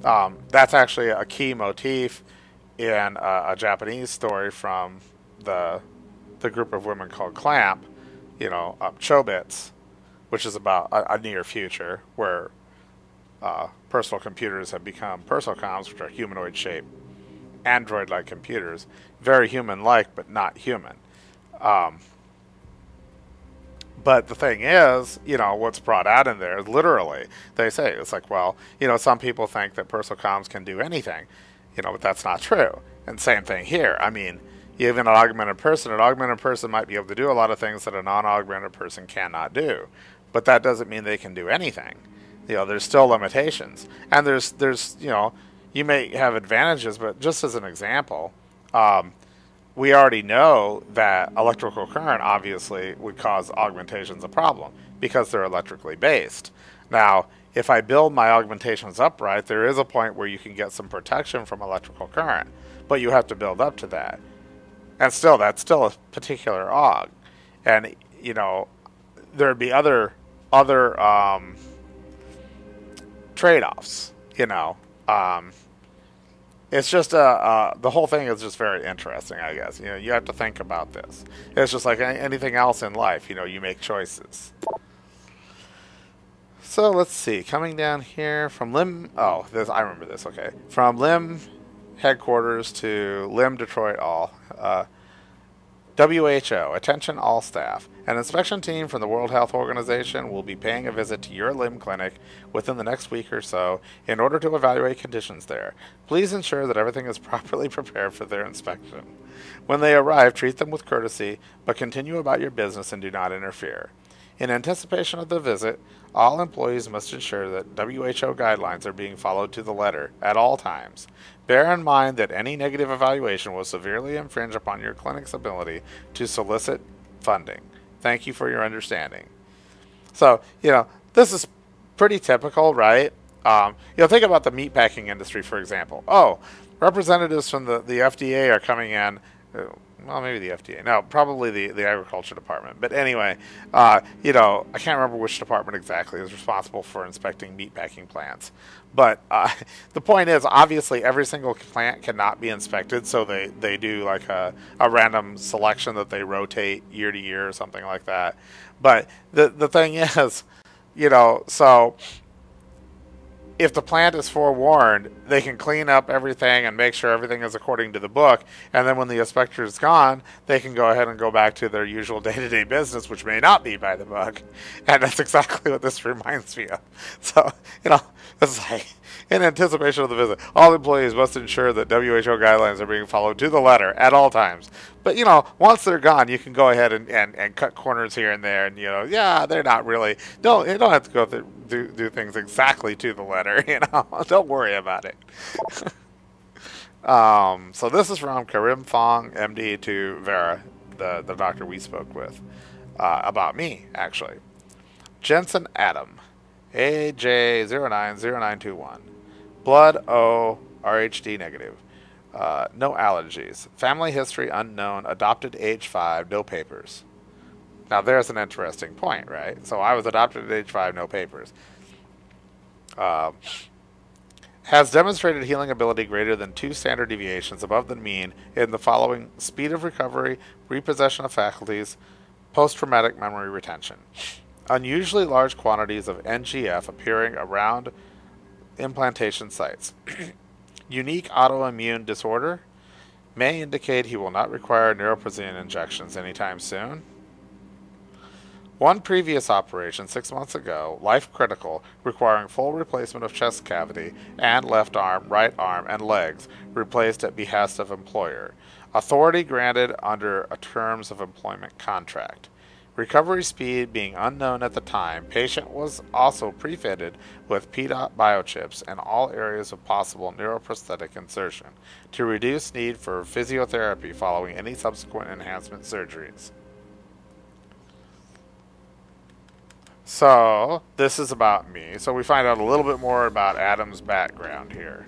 That's actually a key motif in a Japanese story from the the group of women called Clamp, Chobits, which is about a near future where personal computers have become personal comms, which are humanoid shaped, android like computers, very human like, but not human. Um, but the thing is, what's brought out in there is literally, they say, it's like, well, some people think that personal comms can do anything, but that's not true. And same thing here. I mean, even an augmented person might be able to do a lot of things that a non augmented person cannot do. But that doesn't mean they can do anything. There's still limitations. And you may have advantages, but just as an example, we already know that electrical current obviously would cause augmentations a problem because they're electrically based. Now, if I build my augmentations up right, there is a point where you can get some protection from electrical current, but you have to build up to that. And still, that's still a particular aug. And, there'd be other trade-offs, it's just the whole thing is just very interesting, I guess. You have to think about this. It's just like anything else in life. You make choices. So let's see. Coming down here from Lim. Oh, this I remember this. Okay, from Lim headquarters to Lim Detroit All. WHO, attention all staff. An inspection team from the World Health Organization will be paying a visit to your limb clinic within the next week or so in order to evaluate conditions there. Please ensure that everything is properly prepared for their inspection. When they arrive, treat them with courtesy, but continue about your business and do not interfere. In anticipation of the visit, all employees must ensure that WHO guidelines are being followed to the letter at all times. Bear in mind that any negative evaluation will severely infringe upon your clinic's ability to solicit funding. Thank you for your understanding. So, this is pretty typical, right? Think about the meatpacking industry, for example. Oh, representatives from the FDA are coming in. Well, maybe the FDA. No, probably the Agriculture Department. But anyway, I can't remember which department exactly is responsible for inspecting meatpacking plants. But the point is, obviously, every single plant cannot be inspected, so they do like a random selection that they rotate year to year or something like that. But the thing is, so if the plant is forewarned, they can clean up everything and make sure everything is according to the book. And then when the inspector is gone, they can go ahead and go back to their usual day-to-day business, which may not be by the book. And that's exactly what this reminds me of. So, it's like, in anticipation of the visit, all employees must ensure that WHO guidelines are being followed to the letter at all times. But, once they're gone, you can go ahead and cut corners here and there. And, they're not really, you don't have to go do things exactly to the letter, Don't worry about it. So this is from Karim Fong, MD, to Vera, the doctor we spoke with, about me, actually. Jensen Adam, AJ090921. Blood O, RHD negative. No allergies. Family history unknown. Adopted age 5. No papers. Now there's an interesting point, right? So I was adopted at age 5. No papers. Has demonstrated healing ability greater than 2 standard deviations above the mean in the following: speed of recovery, repossession of faculties, post-traumatic memory retention. Unusually large quantities of NGF appearing around implantation sites. Unique autoimmune disorder may indicate he will not require neuroplasticity injections anytime soon. One previous operation 6 months ago, life critical, requiring full replacement of chest cavity and left arm, right arm, and legs, replaced at behest of employer. Authority granted under a terms of employment contract. Recovery speed being unknown at the time, patient was also pre-fitted with PDOT biochips in all areas of possible neuroprosthetic insertion to reduce need for physiotherapy following any subsequent enhancement surgeries. So, this is about me. So we find out a little bit more about Adam's background here.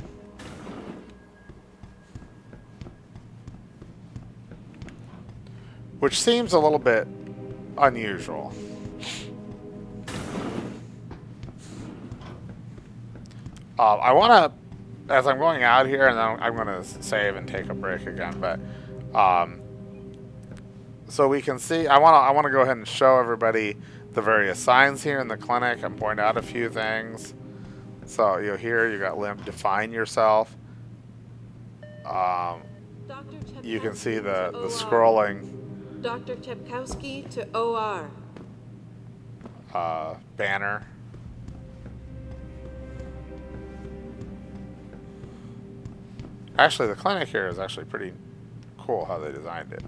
Which seems a little bit unusual. I want to as I'm going out here, and then I'm going to save and take a break again, but so we can see, I want to go ahead and show everybody the various signs here in the clinic and point out a few things. So here you got limp, define yourself. You can see the scrolling. Dr. Chepkowski to OR. Banner. Actually, the clinic here is actually pretty cool how they designed it.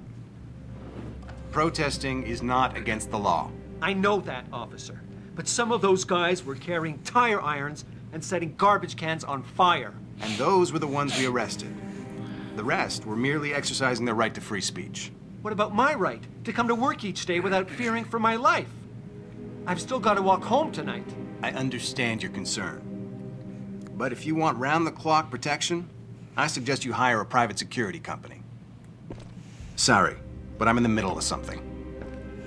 Protesting is not against the law. I know that, officer. But some of those guys were carrying tire irons and setting garbage cans on fire. And those were the ones we arrested. The rest were merely exercising their right to free speech. What about my right to come to work each day without fearing for my life? I've still got to walk home tonight. I understand your concern. But if you want round-the-clock protection, I suggest you hire a private security company. Sorry, but I'm in the middle of something.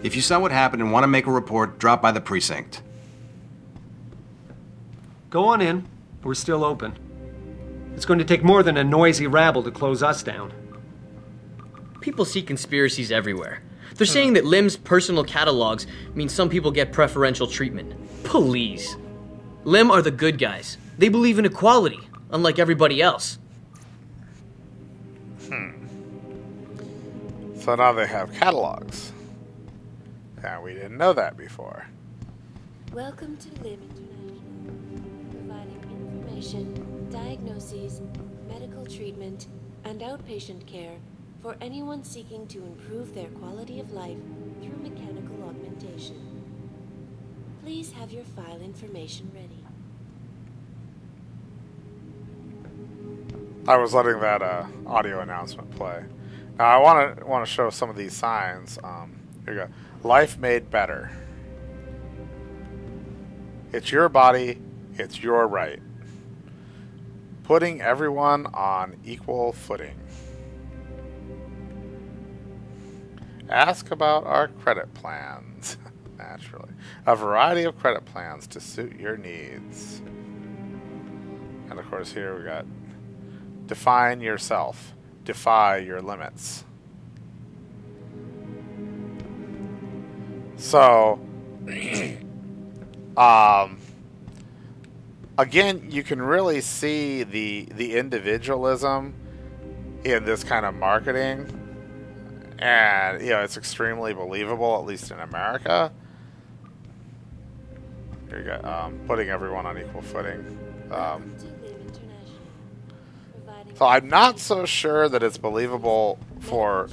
If you saw what happened and want to make a report, drop by the precinct. Go on in. We're still open. It's going to take more than a noisy rabble to close us down. People see conspiracies everywhere. They're saying that Lim's personal catalogs mean some people get preferential treatment. Please. Lim are the good guys. They believe in equality, unlike everybody else. So now they have catalogs. Yeah, we didn't know that before. Welcome to Lim International, providing information, diagnoses, medical treatment, and outpatient care for anyone seeking to improve their quality of life through mechanical augmentation. Please have your file information ready. I was letting that audio announcement play. Now I want to show some of these signs. Here you go. Life made better. It's your body. It's your right. Putting everyone on equal footing. Ask about our credit plans. Naturally. A variety of credit plans to suit your needs. And of course here we got define yourself. Defy your limits. So, again, you can really see the individualism in this kind of marketing, and it's extremely believable, at least in America. Here you go, putting everyone on equal footing. So I'm not so sure that it's believable for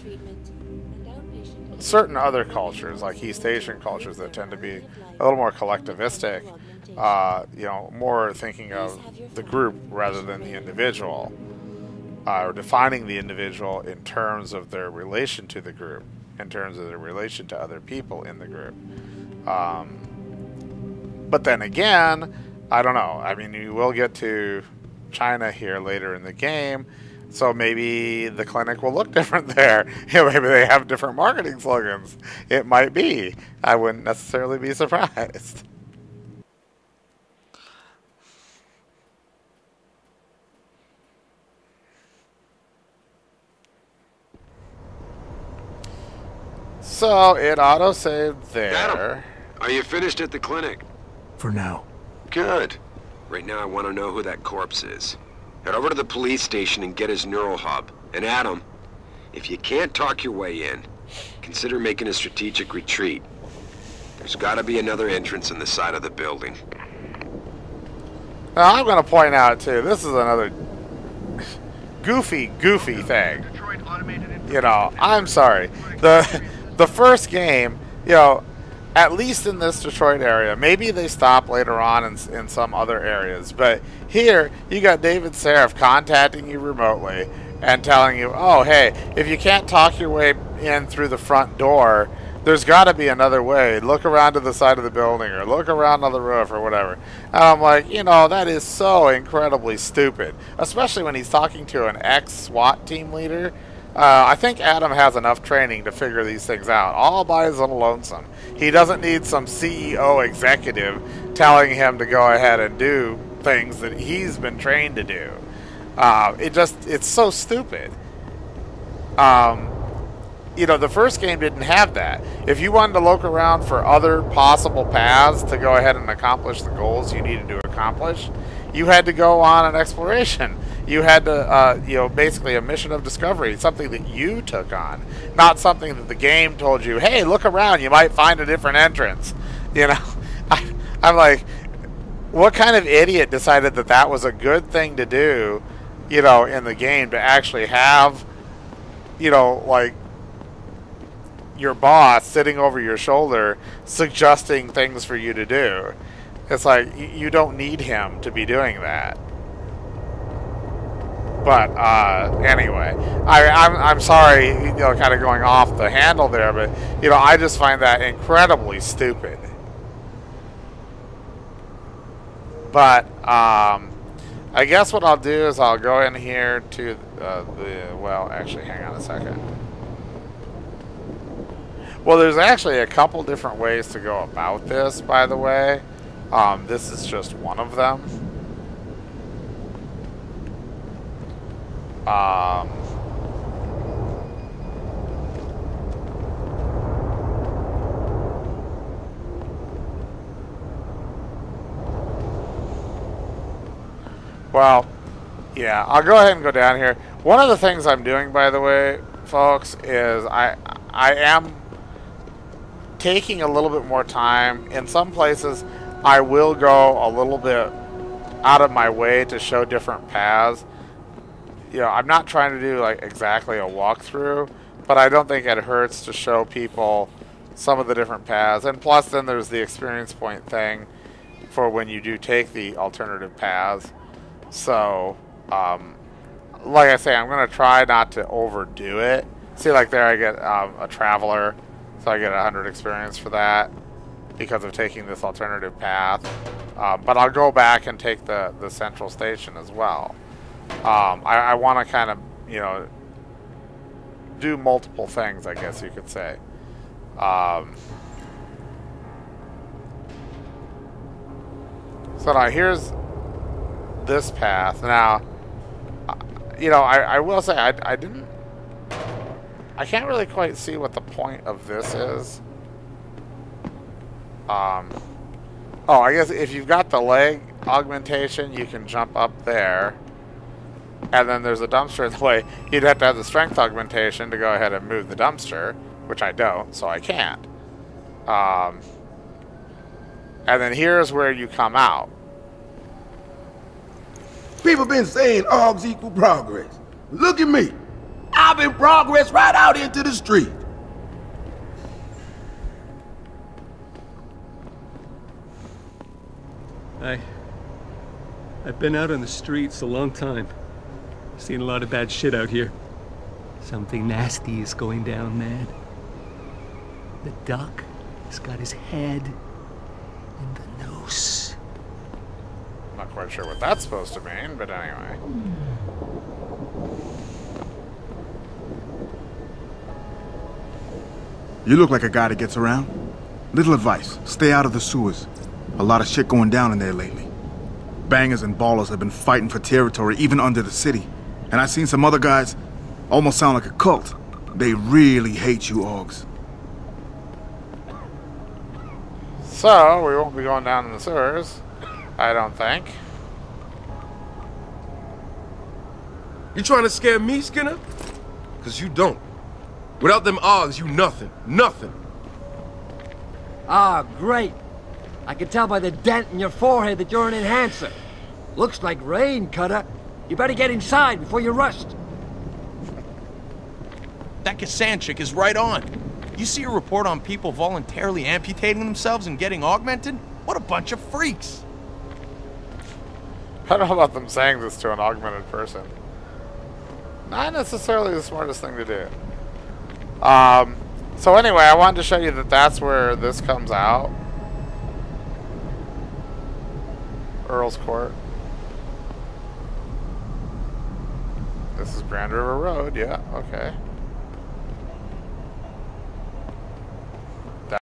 certain other cultures, like East Asian cultures that tend to be a little more collectivistic, more thinking of the group rather than the individual, or defining the individual in terms of their relation to the group, in terms of their relation to other people in the group. But then again, I don't know. I mean, you will get to China here later in the game, so maybe the clinic will look different there. Maybe they have different marketing slogans. It might be. I wouldn't necessarily be surprised. So it auto-saved there. Adam, are you finished at the clinic? For now. Good. Right now I want to know who that corpse is. Head over to the police station and get his neural hub. And Adam, if you can't talk your way in, consider making a strategic retreat. There's got to be another entrance on the side of the building. Now I'm going to point out too, this is another goofy thing. I'm sorry. The first game, at least in this Detroit area, maybe they stop later on in some other areas, but here you got David Seraph contacting you remotely and telling you, oh hey, if you can't talk your way in through the front door, there's got to be another way. Look around to the side of the building or look around on the roof or whatever. And I'm like, that is so incredibly stupid, especially when he's talking to an ex-SWAT team leader. I think Adam has enough training to figure these things out all by his little lonesome. He doesn't need some CEO executive telling him to go ahead and do things that he's been trained to do. It's so stupid. You know, the first game didn't have that. If you wanted to look around for other possible paths to go ahead and accomplish the goals you needed to accomplish, you had to go on an exploration. You had to, you know, basically a mission of discovery, something that you took on, not something that the game told you, hey, look around, you might find a different entrance. You know, I'm like, what kind of idiot decided that that was a good thing to do, you know, in the game, to actually have, you know, like, your boss sitting over your shoulder suggesting things for you to do. It's like, you don't need him to be doing that. But anyway, I'm sorry, you know, kind of going off the handle there, but you know, I just find that incredibly stupid. But I guess what I'll do is I'll go in here to well, actually, hang on a second. Well, there's actually a couple different ways to go about this, by the way. This is just one of them. Well, yeah, I'll go ahead and go down here. One of the things I'm doing, by the way, folks, is I am taking a little bit more time. In some places, I will go a little bit out of my way to show different paths. You know, I'm not trying to do like exactly a walkthrough, but I don't think it hurts to show people some of the different paths. And plus, then there's the experience point thing for when you do take the alternative paths. So, like I say, I'm going to try not to overdo it. See, like there I get a traveler, so I get 100 experience for that because of taking this alternative path. But I'll go back and take the central station as well. I want to kind of, you know, do multiple things, I guess you could say. So now here's this path. Now, you know, I will say I can't really quite see what the point of this is. Oh, I guess if you've got the leg augmentation, you can jump up there. And then there's a dumpster in the way. You'd have to have the strength augmentation to go ahead and move the dumpster, which I don't, so I can't. And then here's where you come out. People been saying args equal progress. Look at me. I've been progress right out into the street. I've been out on the streets a long time. Seen a lot of bad shit out here. Something nasty is going down, man. The duck has got his head in the noose. Not quite sure what that's supposed to mean, but anyway. You look like a guy that gets around. Little advice, stay out of the sewers. A lot of shit going down in there lately. Bangers and ballers have been fighting for territory even under the city. And I've seen some other guys almost sound like a cult. They really hate you, Augs. So, we won't be going down in the sewers, I don't think. You trying to scare me, Skinner? Because you don't. Without them Augs, you nothing. Nothing. Ah, great. I can tell by the dent in your forehead that you're an enhancer. Looks like rain, Cutter. You better get inside before you rust. That Kassan chick is right on. You see a report on people voluntarily amputating themselves and getting augmented? What a bunch of freaks. I don't know about them saying this to an augmented person. Not necessarily the smartest thing to do. So anyway, I wanted to show you that that's where this comes out. Earl's Court. This is Grand River Road, yeah, okay.